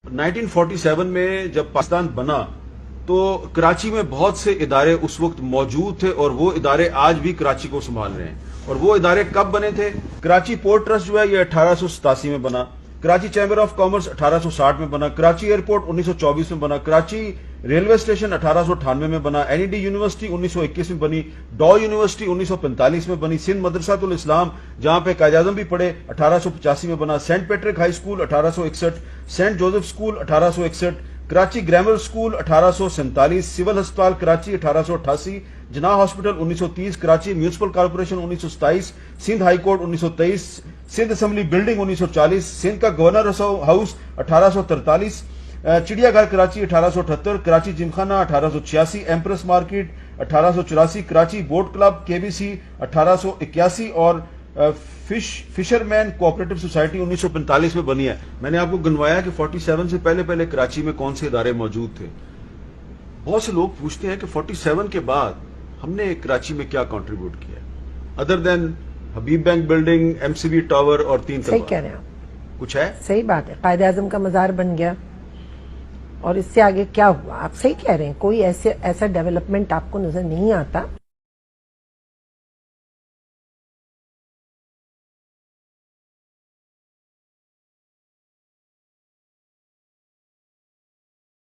1947 میں جب پاکستان بنا تو کراچی میں بہت سے ادارے اس وقت موجود تھے اور وہ ادارے آج بھی کراچی کو سنبھال رہے ہیں. اور وہ ادارے کب بنے تھے؟ کراچی پورٹ ٹرسٹ جو ہے یہ 1887 میں بنا, کراچی چیمبر آف کامرس 1860 میں بنا, کراچی ایئرپورٹ 1924 میں بنا, کراچی ریلوے اسٹیشن 1898 میں بنا, این ای ڈی یونیورسٹی 1921 میں بنی, ڈاؤ یونیورسٹی 1945 میں بنی, سندھ مدرسۃ الاسلام جہاں پہ قائد اعظم بھی پڑھے 1885 میں بنا, saint Patrick high school 1861, saint Joseph school 1861, Karachi grammar school 1847, civil ہسپتال Karachi 1888, Jinnah hospital 1930, Karachi municipal corporation 1927, Sindh high court 1923, Sindh assembly building 1940, Sindh کا گورنر ہاؤس 1843, چڑیا گھر Karachi 1878, Karachi Gymkhana 1886, Empress Market 1884, Karachi Boat Club K B C 1881 اور فشرمین کوآپریٹو سوسائٹی 1945 میں بنی ہے. میں نے آپ کو گنوایا کہ 47 سے پہلے کراچی میں کون سے ادارے موجود تھے. بہت سے لوگ پوچھتے ہیں کہ 47 کے بعد ہم نے کراچی میں کیا کنٹریبیوٹ کیا ادر دین Habib bank building, M C B tower اور 3 صحیح کہہ رہے ہیں آپ, کچھ ہے؟ صحیح بات ہے, قائد اعظم کا مزار بن گیا اور اس سے آگے کیا ہوا؟ آپ صحیح کہہ رہے ہیں, کوئی ایسا ڈیولپمنٹ آپ کو نظر نہیں آتا